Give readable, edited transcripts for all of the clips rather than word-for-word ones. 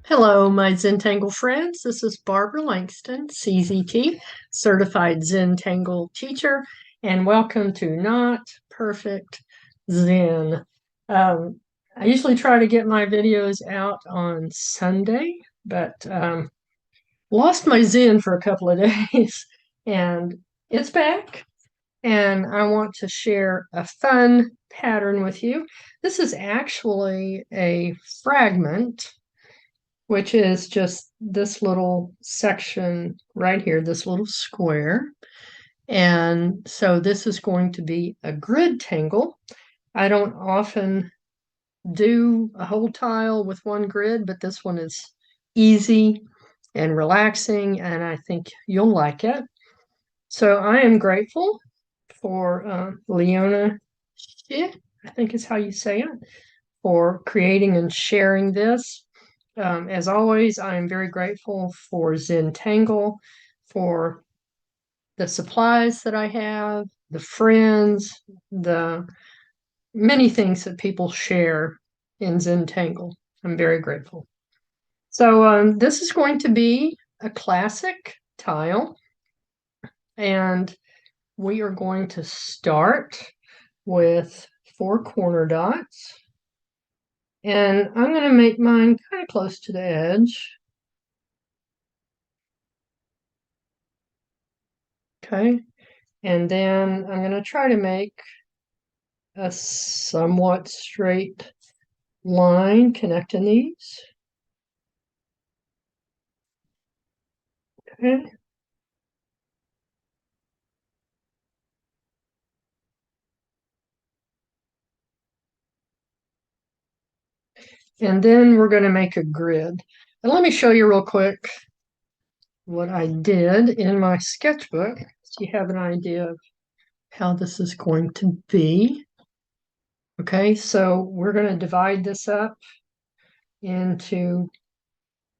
Hello, my Zentangle friends. This is Barbara Langston, CZT, Certified Zentangle Teacher, and welcome to Not Perfect Zen. I usually try to get my videos out on Sunday, but lost my Zen for a couple of days, and it's back. And I want to share a fun pattern with you. This is actually a fragment, which is just this little section right here, this little square. And so this is going to be a grid tangle. I don't often do a whole tile with one grid, but this one is easy and relaxing, and I think you'll like it. So I am grateful for Leona Shih, I think is how you say it, for creating and sharing this. As always, I am very grateful for Zentangle, for the supplies that I have, the friends, the many things that people share in Zentangle. I'm very grateful. So this is going to be a classic tile, and we are going to start with 4 corner dots. And I'm going to make mine kind of close to the edge. Okay. And then I'm going to try to make a somewhat straight line connecting these. Okay. And then we're going to make a grid. And let me show you real quick what I did in my sketchbook so you have an idea of how this is going to be. Okay, so we're going to divide this up into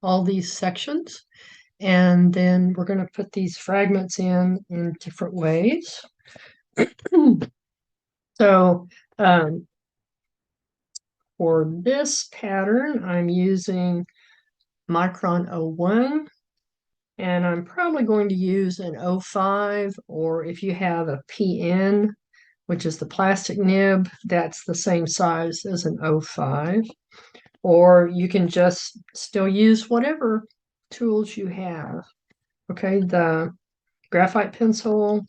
all these sections, and then we're going to put these fragments in different ways. So for this pattern, I'm using Micron 01, and I'm probably going to use an 05, or if you have a PN, which is the plastic nib, that's the same size as an 05. Or you can just still use whatever tools you have. Okay, the graphite pencil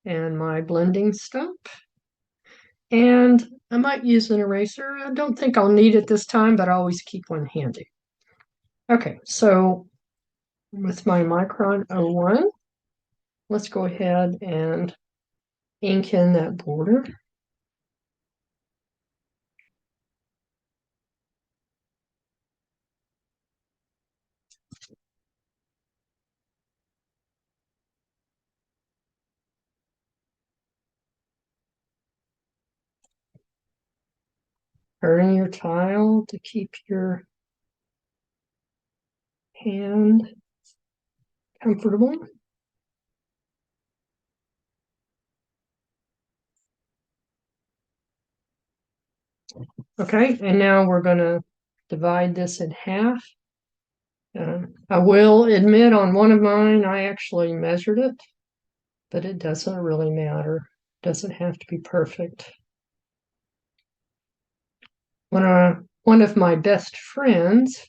and my blending stump. And I might use an eraser. I don't think I'll need it this time, but I always keep one handy. Okay, so with my Micron 01, let's go ahead and ink in that border. Turn your tile to keep your hand comfortable. Okay, and now we're going to divide this in half. I will admit on one of mine, I actually measured it, but it doesn't really matter. It doesn't have to be perfect. One of my best friends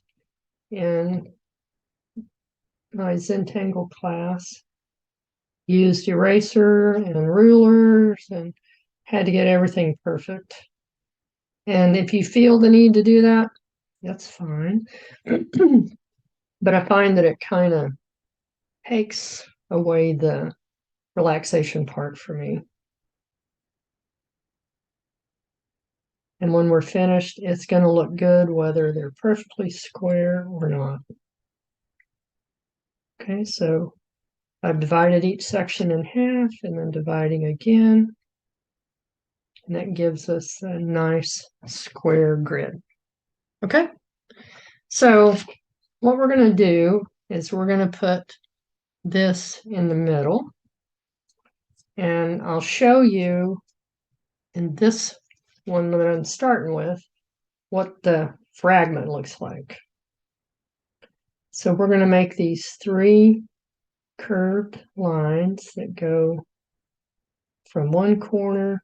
in my Zentangle class used eraser and rulers and had to get everything perfect. And if you feel the need to do that, that's fine. But I find that it kind of takes away the relaxation part for me. And when we're finished, it's going to look good whether they're perfectly square or not. Okay, so I've divided each section in half and then dividing again. And that gives us a nice square grid. Okay, so what we're going to do is we're going to put this in the middle. And I'll show you in this one that I'm starting with what the fragment looks like. So we're going to make these 3 curved lines that go from one corner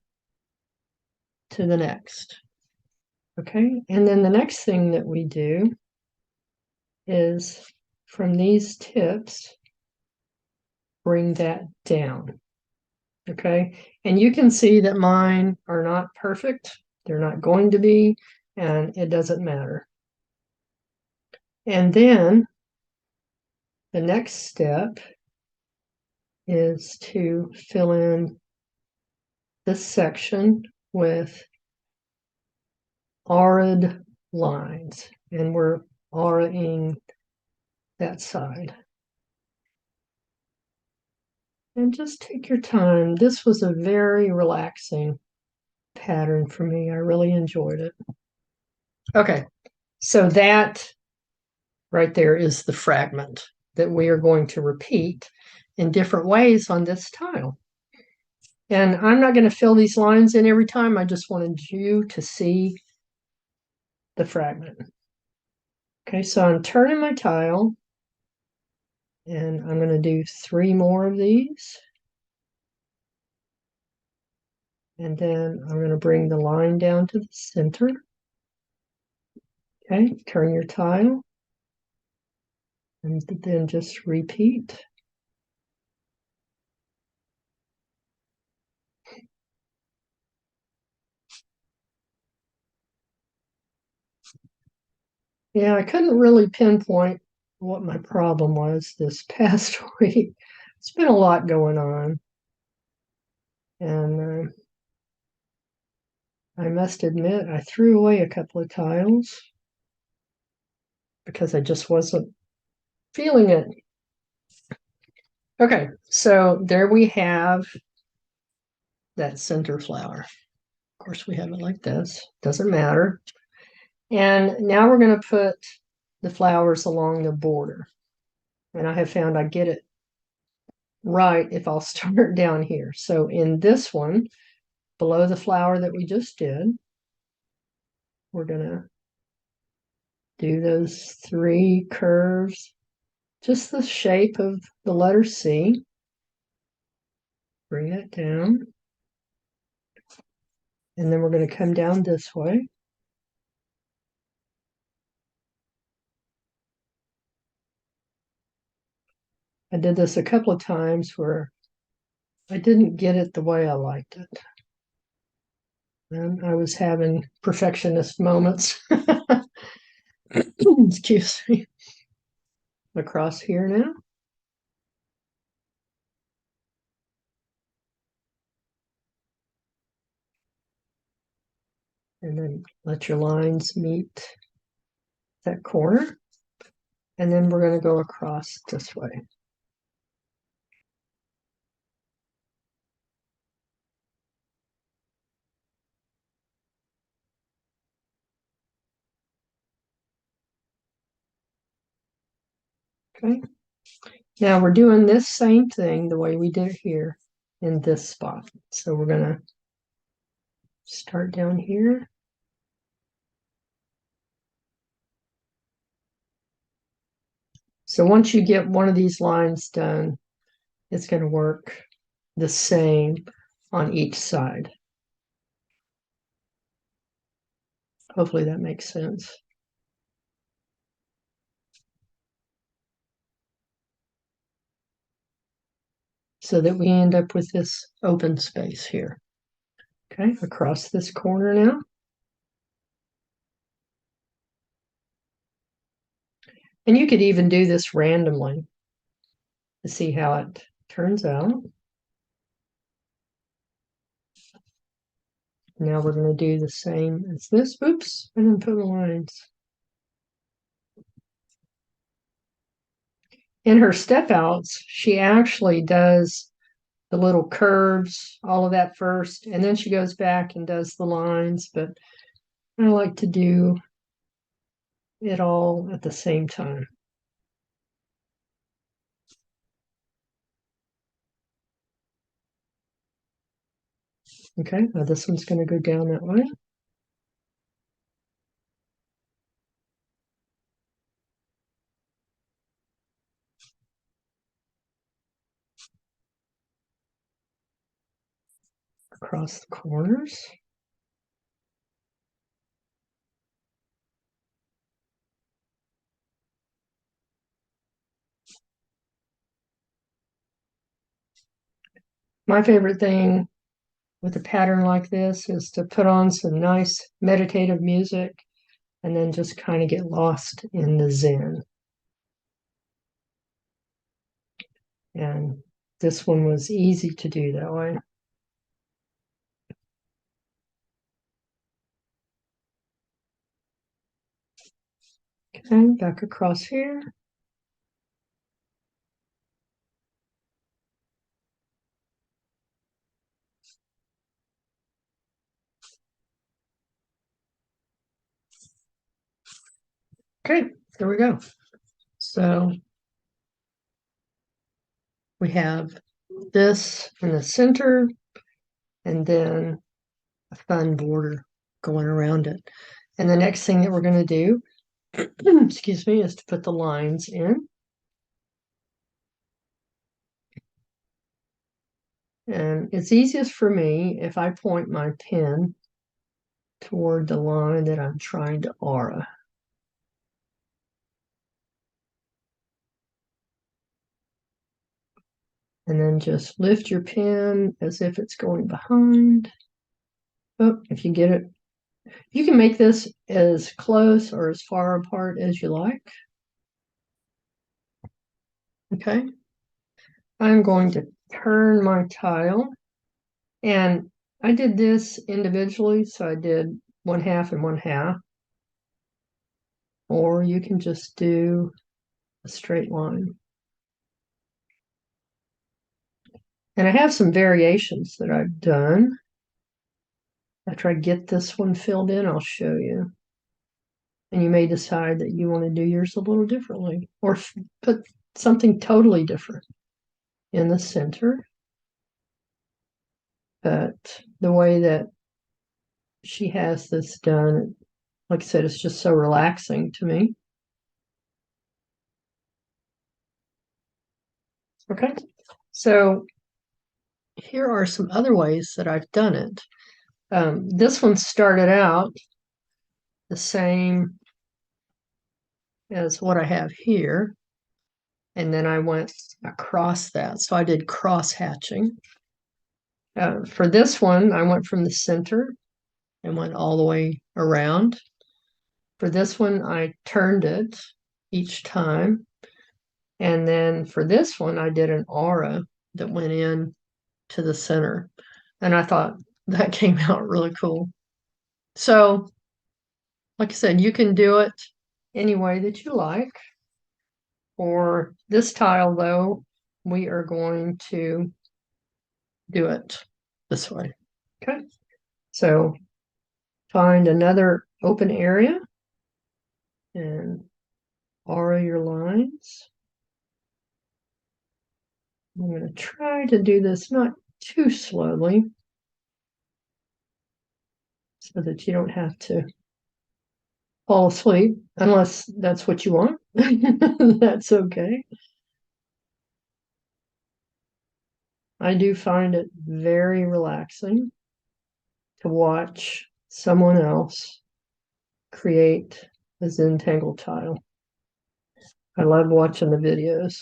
to the next. Okay, and then the next thing that we do is from these tips, bring that down. Okay, and you can see that mine are not perfect. They're not going to be, and it doesn't matter. And then the next step is to fill in this section with arid lines, and we're auraing that side. And just take your time. This was a very relaxing pattern for me. I really enjoyed it. Okay, so that right there is the fragment that we are going to repeat in different ways on this tile. And I'm not going to fill these lines in every time. I just wanted you to see the fragment. Okay, so I'm turning my tile and I'm going to do 3 more of these. And then I'm going to bring the line down to the center. Okay, turn your tile. And then just repeat. Yeah, I couldn't really pinpoint what my problem was this past week. It's been a lot going on. And I must admit, I threw away a couple of tiles because I just wasn't feeling it. Okay, so there we have that center flower. Of course, we have it like this. Doesn't matter. And now we're going to put the flowers along the border. And I have found I get it right if I'll start down here. So in this one, below the flower that we just did, we're going to do those 3 curves, just the shape of the letter C. Bring it down. And then we're going to come down this way. I did this a couple of times where I didn't get it the way I liked it. And I was having perfectionist moments. Excuse me. Across here now. And then let your lines meet that corner. And then we're going to go across this way. Okay. Now we're doing this same thing the way we did it here in this spot. So we're going to start down here. So once you get one of these lines done, it's going to work the same on each side. Hopefully that makes sense. So that we end up with this open space here. Okay, across this corner now. And you could even do this randomly to see how it turns out. Now we're going to do the same as this. Oops, I didn't put the lines. In her step outs, she actually does the little curves, all of that first, and then she goes back and does the lines, but I like to do it all at the same time. Okay, now this one's going to go down that way. across the corners. My favorite thing with a pattern like this is to put on some nice meditative music and then just kind of get lost in the Zen. And this one was easy to do that way. Okay, back across here. Okay, there we go. So we have this in the center and then a fun border going around it. And the next thing that we're going to do, excuse me, is to put the lines in. And it's easiest for me if I point my pen toward the line that I'm trying to aura. And then just lift your pen as if it's going behind. Oh, if you get it, you can make this as close or as far apart as you like. Okay. I'm going to turn my tile. And I did this individually, so I did 1/2 and 1/2. Or you can just do a straight line. And I have some variations that I've done. After I get this one filled in, I'll show you. And you may decide that you want to do yours a little differently or put something totally different in the center. But the way that she has this done, like I said, it's just so relaxing to me. Okay, so here are some other ways that I've done it. This one started out the same as what I have here, and then I went across that. So I did cross hatching. For this one, I went from the center and went all the way around. For this one, I turned it each time. And then for this one, I did an aura that went in to the center. And I thought that came out really cool. So, like I said, you can do it any way that you like. For this tile, though, we are going to do it this way. Okay. So find another open area and aura your lines. I'm going to try to do this not too slowly so that you don't have to fall asleep unless that's what you want. That's okay. I do find it very relaxing to watch someone else create a Zentangle tile. I love watching the videos.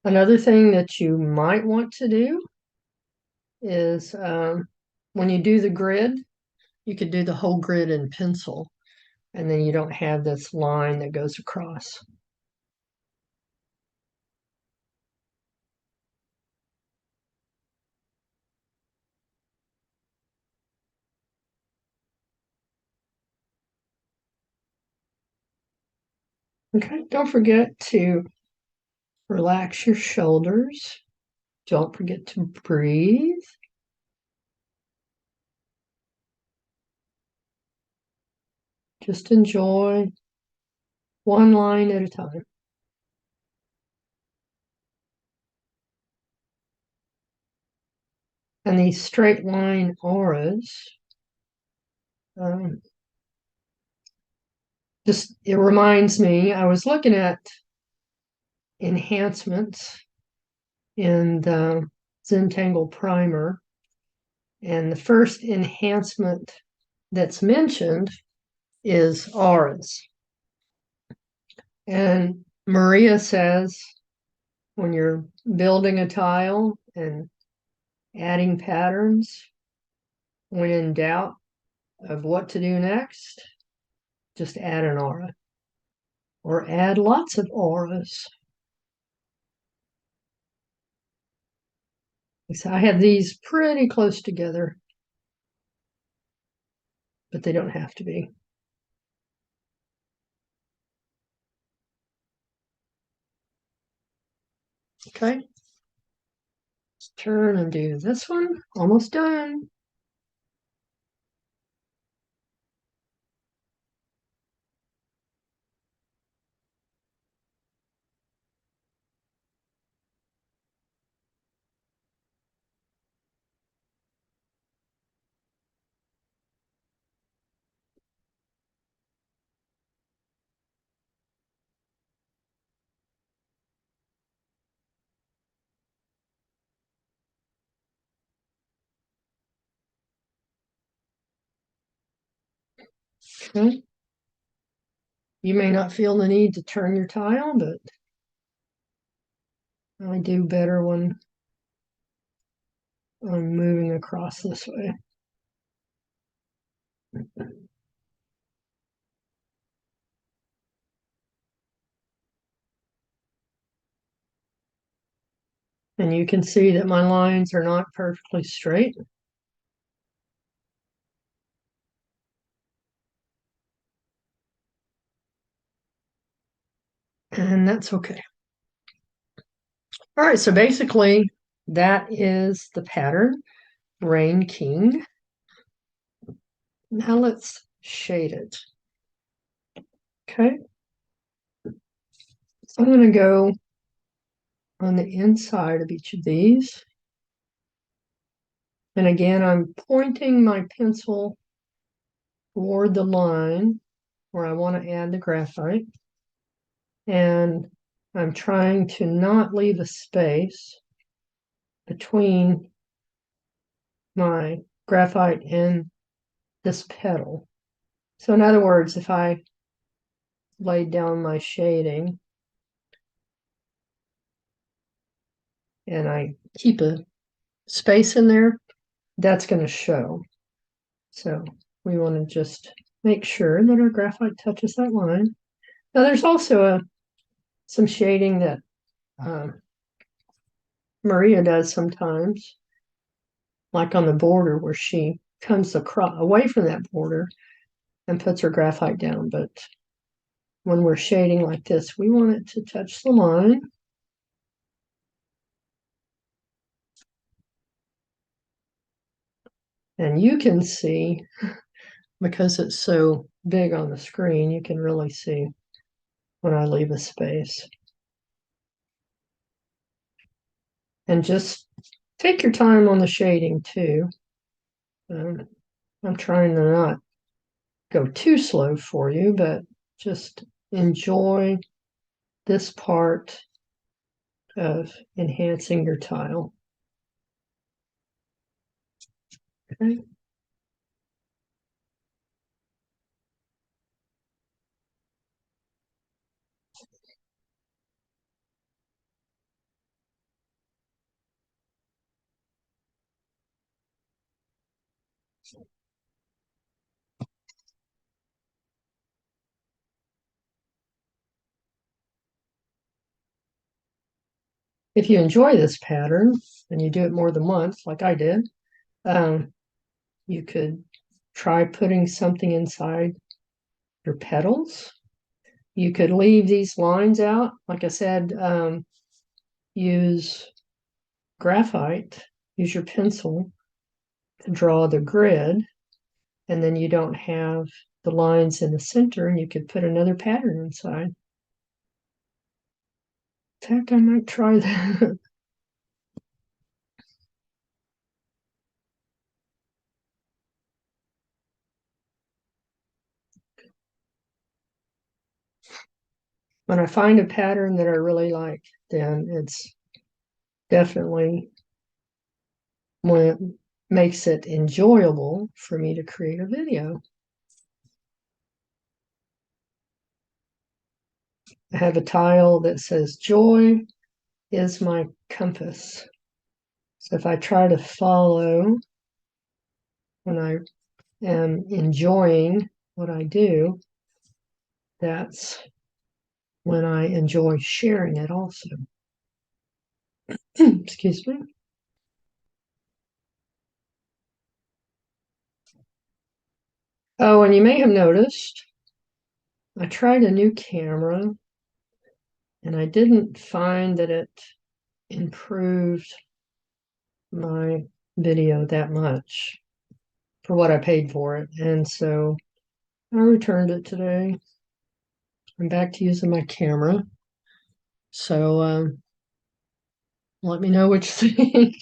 Another thing that you might want to do is when you do the grid, you could do the whole grid in pencil, and then you don't have this line that goes across. Okay, don't forget to relax your shoulders. Don't forget to breathe. Just enjoy one line at a time. And these straight line auras, just it reminds me, I was looking at enhancements in the Zentangle primer, and the first enhancement that's mentioned is auras. And Maria says when you're building a tile and adding patterns, when in doubt of what to do next, just add an aura or add lots of auras. So I have these pretty close together, but they don't have to be. Okay. Let's turn and do this one. Almost done. Okay. You may not feel the need to turn your tile, but I do better when I'm moving across this way. And you can see that my lines are not perfectly straight. And that's okay. All right, so basically that is the pattern, Rainking. Now let's shade it. Okay. So I'm going to go on the inside of each of these. And again, I'm pointing my pencil toward the line where I want to add the graphite. And I'm trying to not leave a space between my graphite and this petal. So in other words, if I laid down my shading and I keep a space in there, that's going to show. So we want to just make sure that our graphite touches that line. Now there's also some shading that Maria does sometimes, like on the border where she comes across away from that border and puts her graphite down. But when we're shading like this, we want it to touch the line. And you can see, because it's so big on the screen, you can really see when I leave a space. And just take your time on the shading too. I'm trying to not go too slow for you, but just enjoy this part of enhancing your tile. Okay. If you enjoy this pattern and you do it more than once, like I did, you could try putting something inside your petals. You could leave these lines out. Like I said, use graphite, use your pencil to draw the grid, and then you don't have the lines in the center, and you could put another pattern inside. In fact, I might try that. when I find a pattern that I really like, then it's definitely what makes it enjoyable for me to create a video. I have a tile that says joy is my compass. So if I try to follow when I am enjoying what I do, that's when I enjoy sharing it also. Excuse me. Oh, and you may have noticed I tried a new camera and I didn't find that it improved my video that much for what I paid for it. And so I returned it today. I'm back to using my camera. So let me know what you think.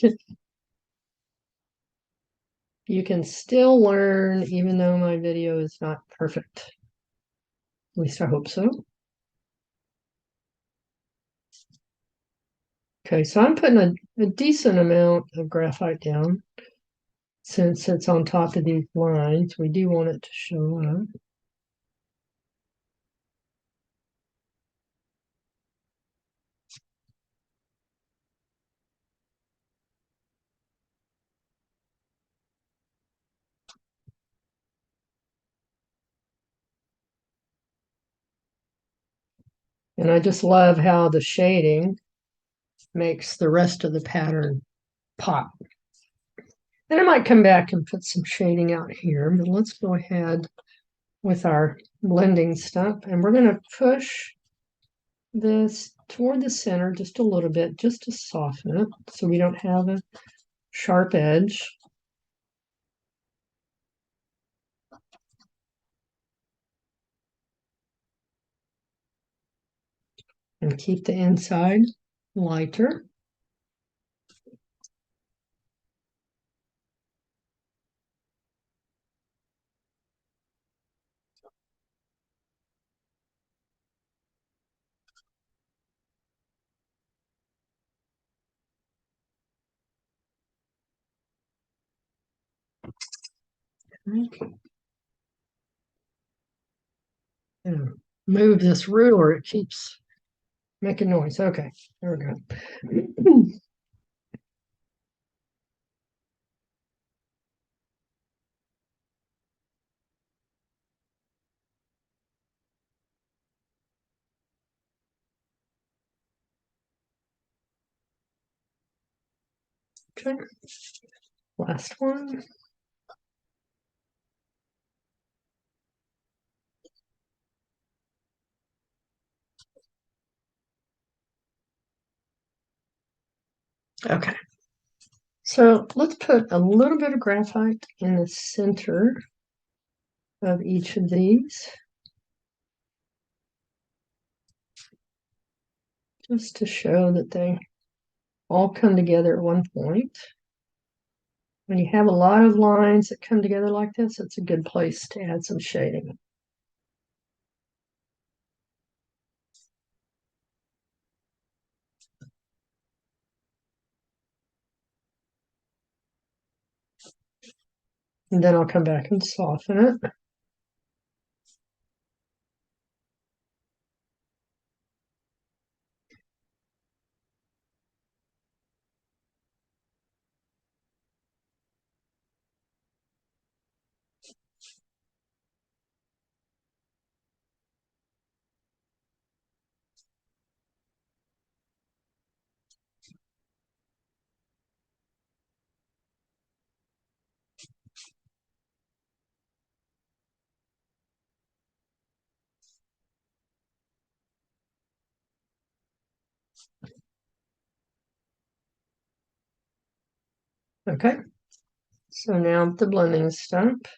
You can still learn even though my video is not perfect. At least I hope so. Okay, so I'm putting a decent amount of graphite down since it's on top of these lines. We do want it to show up. And I just love how the shading makes the rest of the pattern pop. And I might come back and put some shading out here, but let's go ahead with our blending stump. And we're going to push this toward the center just a little bit, just to soften it so we don't have a sharp edge. And keep the inside lighter. And move this ruler, it keeps making noise. Okay, there we go. Okay, last one. Okay, so let's put a little bit of graphite in the center of each of these, just to show that they all come together at one point. When you have a lot of lines that come together like this, it's a good place to add some shading. And then I'll come back and soften it. Okay, so now the blending stump,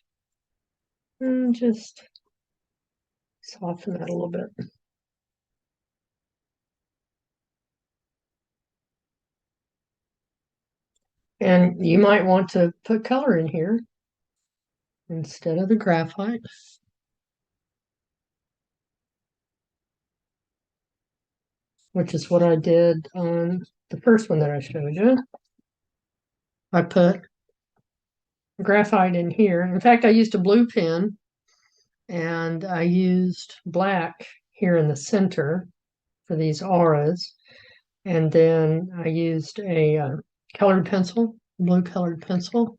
and just soften that a little bit. And you might want to put color in here instead of the graphite. which is what I did on the first one that I showed you. I put graphite in here. In fact, I used a blue pen and I used black here in the center for these auras. And then I used a colored pencil, blue colored pencil,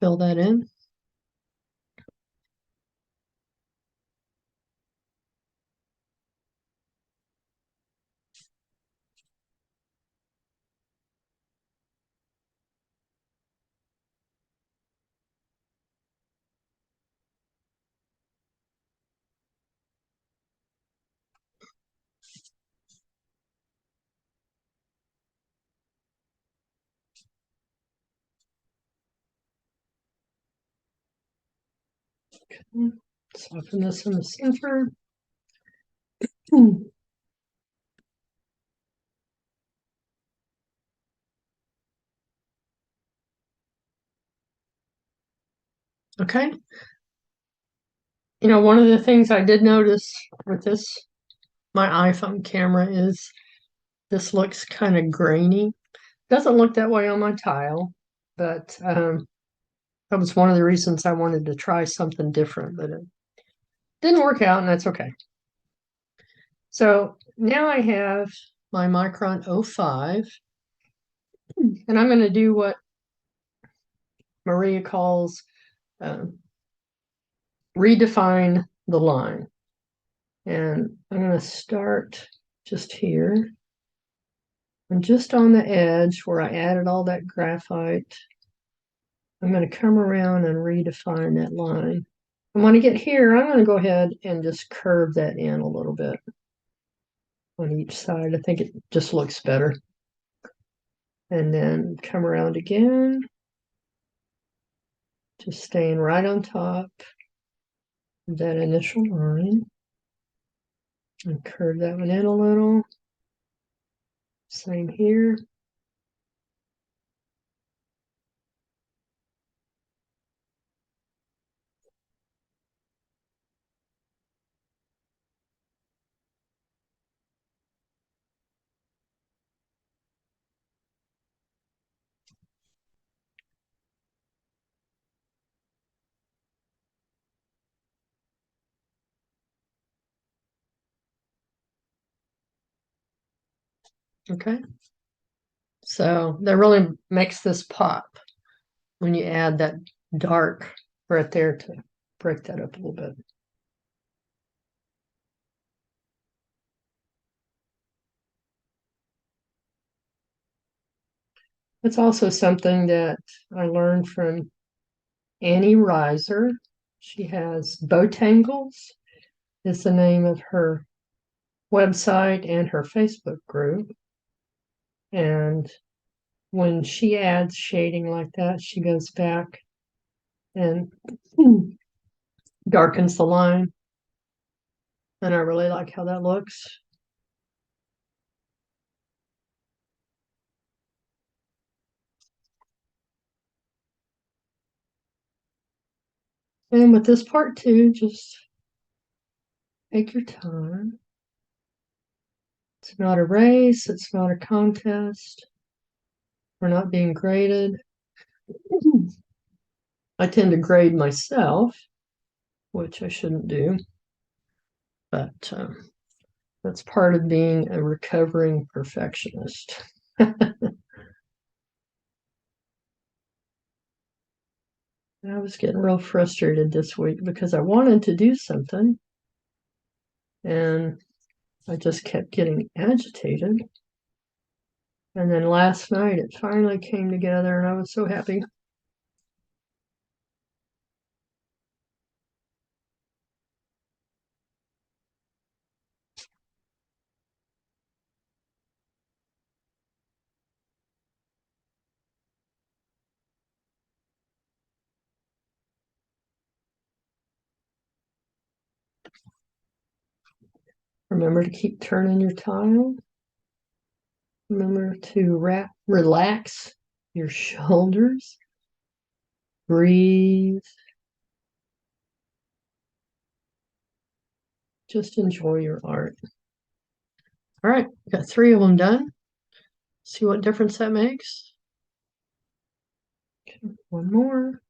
fill that in. Soften this in the center. Okay. You know, one of the things I did notice with this, my iPhone camera, is this looks kind of grainy. Doesn't look that way on my tile, but that was one of the reasons I wanted to try something different, but it didn't work out, and that's okay. So now I have my Micron 05, and I'm going to do what Maria calls redefine the line. And I'm going to start just here. And just on the edge where I added all that graphite, I'm going to come around and redefine that line. And when I get here, I'm going to go ahead and just curve that in a little bit on each side. I think it just looks better. And then come around again, just staying right on top of that initial line. And curve that one in a little. Same here. Okay. So that really makes this pop when you add that dark right there to break that up a little bit. It's also something that I learned from Annie Reiser. She has Bowtangles is the name of her website and her Facebook group. And when she adds shading like that, she goes back and darkens the line. And I really like how that looks. And with this part too, just take your time. It's not a race, it's not a contest. We're not being graded. I tend to grade myself, which I shouldn't do, but that's part of being a recovering perfectionist. I was getting real frustrated this week because I wanted to do something and I just kept getting agitated. And then last night it finally came together and I was so happy. Remember to keep turning your tile. Remember to relax your shoulders. Breathe. Just enjoy your art. All right, got 3 of them done. See what difference that makes. Okay, 1 more.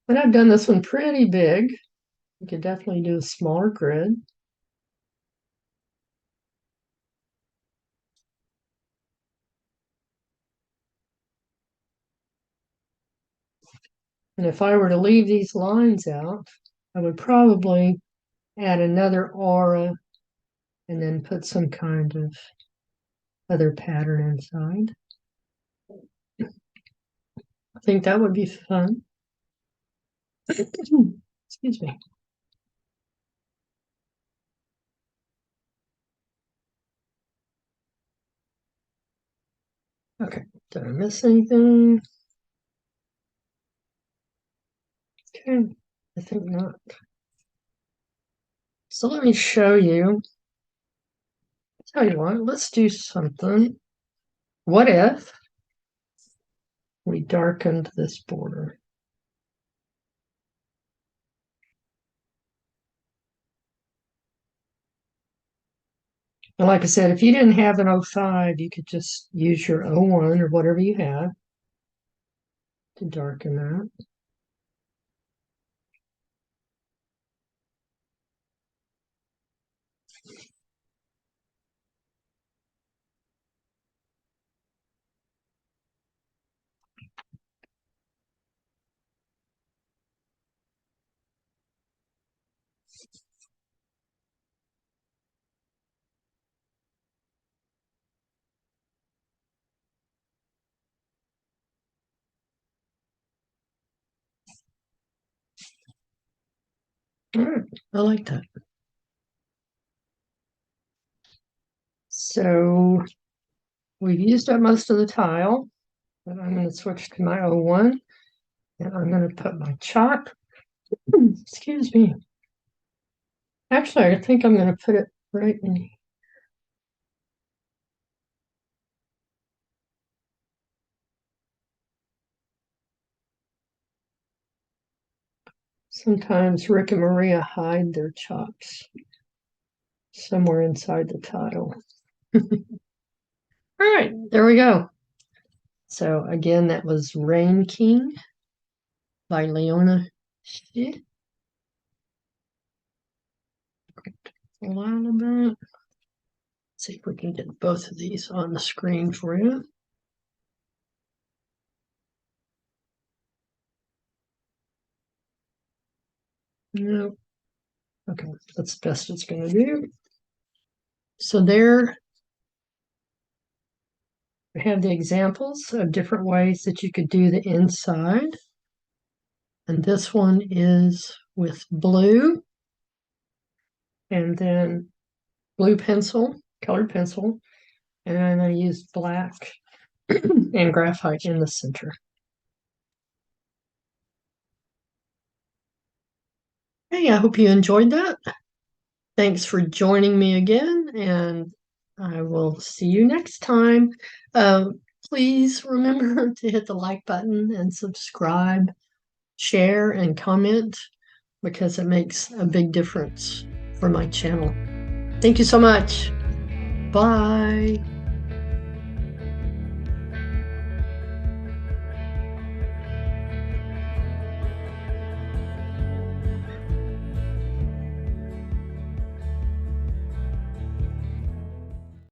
But I've done this one pretty big. You could definitely do a smaller grid. And if I were to leave these lines out, I would probably add another aura and then put some kind of other pattern inside. I think that would be fun. Excuse me. Okay, did I miss anything? Okay, I think not. So let me show you. Tell you what, let's do something. What if we darkened this border? And like I said, if you didn't have an 05, you could just use your 01 or whatever you have to darken that. All right, I like that. So we've used up most of the tile, but I'm going to switch to my 01 and I'm going to put my chalk. Excuse me. Actually, I think I'm going to put it right in. Sometimes Rick and Maria hide their chalks somewhere inside the tile. All right, there we go. So again, that was Rainking by Leona Shih. A while about. See if we can get both of these on the screen for you. No. Okay, that's the best it's going to do. So there we have the examples of different ways that you could do the inside. And this one is with blue and then blue pencil, colored pencil, and I'm going to use black and graphite in the center. Hey, I hope you enjoyed that. Thanks for joining me again, and I will see you next time. Please remember to hit the like button and subscribe, share, and comment because it makes a big difference for my channel. Thank you so much. Bye.